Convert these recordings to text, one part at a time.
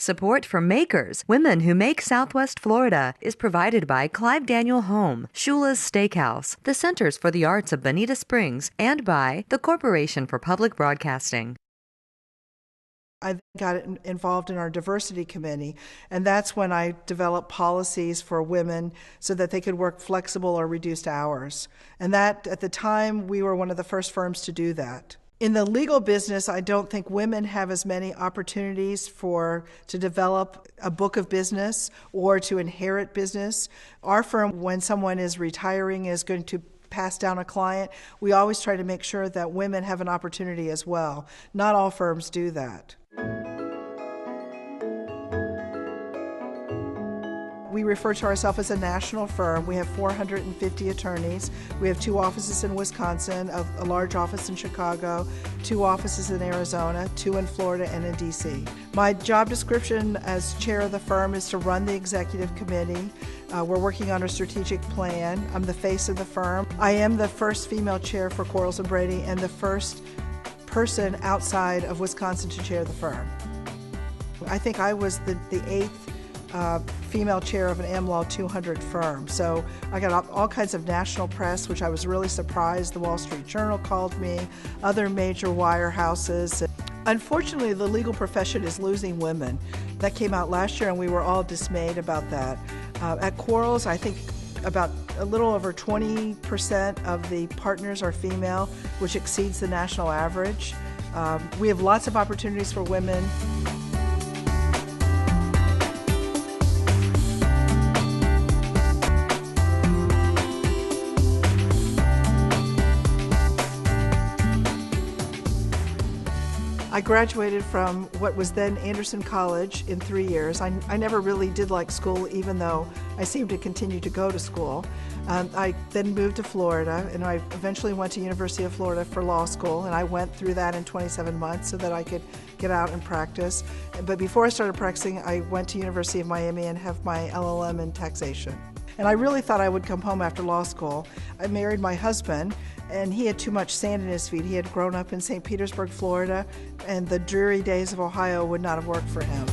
Support for Makers, Women Who Make Southwest Florida, is provided by Clive Daniel Home, Shula's Steakhouse, the Centers for the Arts of Bonita Springs, and by the Corporation for Public Broadcasting. I got involved in our diversity committee, and that's when I developed policies for women so that they could work flexible or reduced hours. And that, at the time, we were one of the first firms to do that. In the legal business, I don't think women have as many opportunities to develop a book of business or to inherit business. Our firm, when someone is retiring, is going to pass down a client, we always try to make sure that women have an opportunity as well. Not all firms do that. We refer to ourselves as a national firm. We have 450 attorneys. We have 2 offices in Wisconsin, a large office in Chicago, 2 offices in Arizona, 2 in Florida, and in D.C. My job description as chair of the firm is to run the executive committee. We're working on a strategic plan. I'm the face of the firm. I am the first female chair for Quarles & Brady and the first person outside of Wisconsin to chair the firm. I think I was the 8th female chair of an AmLaw 200 firm. So I got all kinds of national press, which I was really surprised. The Wall Street Journal called me, other major wirehouses. Unfortunately, the legal profession is losing women. That came out last year, and we were all dismayed about that. At Quarles, I think about a little over 20% of the partners are female, which exceeds the national average. We have lots of opportunities for women. I graduated from what was then Anderson College in 3 years. I never really did like school, even though I seemed to continue to go to school. I then moved to Florida, and I eventually went to University of Florida for law school, and I went through that in 27 months so that I could get out and practice. But before I started practicing, I went to University of Miami and have my LLM in taxation. And I really thought I would come home after law school. I married my husband, and he had too much sand in his feet. He had grown up in St. Petersburg, Florida, and the dreary days of Ohio would not have worked for him.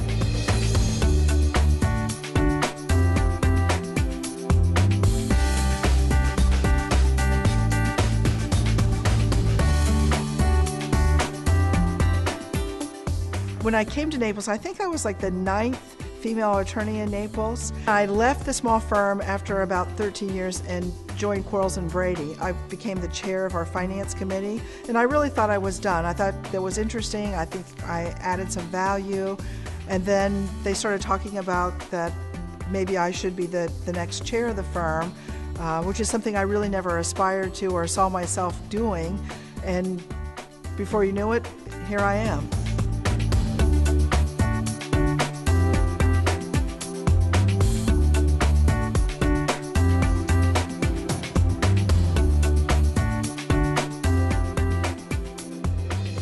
When I came to Naples, I think I was like the 9th female attorney in Naples. I left the small firm after about 13 years and joined Quarles & Brady. I became the chair of our finance committee, and I really thought I was done. I thought that was interesting. I think I added some value, and then they started talking about that maybe I should be the next chair of the firm, which is something I really never aspired to or saw myself doing, and before you knew it, here I am.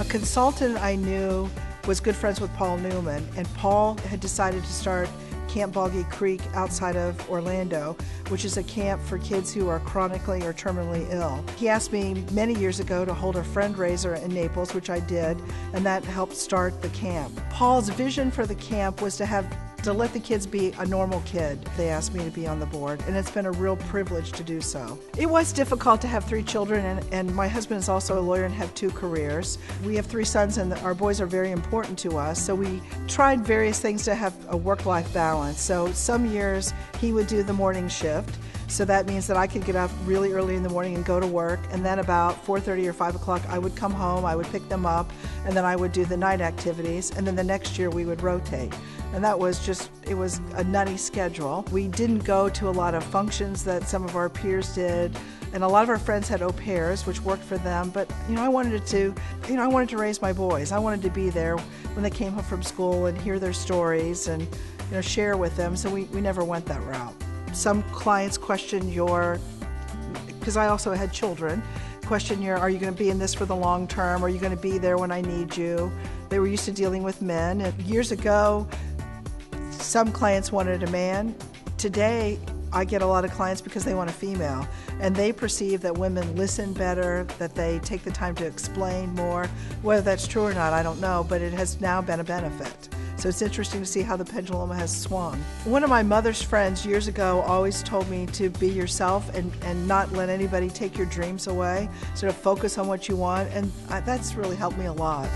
Consultant I knew was good friends with Paul Newman, and Paul had decided to start Camp Boggy Creek outside of Orlando, which is a camp for kids who are chronically or terminally ill. He asked me many years ago to hold a fundraiser in Naples, which I did, and that helped start the camp. Paul's vision for the camp was to let the kids be a normal kid. They asked me to be on the board, and it's been a real privilege to do so. It was difficult to have 3 children, and my husband is also a lawyer and have 2 careers. We have 3 sons, and our boys are very important to us, so we tried various things to have a work-life balance. So some years he would do the morning shift, so that means that I could get up really early in the morning and go to work, and then about 4:30 or 5 o'clock I would come home, I would pick them up, and then I would do the night activities, and then the next year we would rotate. And that was it was a nutty schedule. We didn't go to a lot of functions that some of our peers did, and a lot of our friends had au pairs, which worked for them, but I wanted to raise my boys. I wanted to be there when they came home from school and hear their stories and share with them, so we never went that route. Some clients question because I also had children, are you going to be in this for the long term? Are you going to be there when I need you? They were used to dealing with men. And years ago, some clients wanted a man. Today, I get a lot of clients because they want a female, and they perceive that women listen better, that they take the time to explain more. Whether that's true or not, I don't know, but it has now been a benefit. So it's interesting to see how the pendulum has swung. One of my mother's friends years ago always told me to be yourself and not let anybody take your dreams away, sort of focus on what you want, and that's really helped me a lot.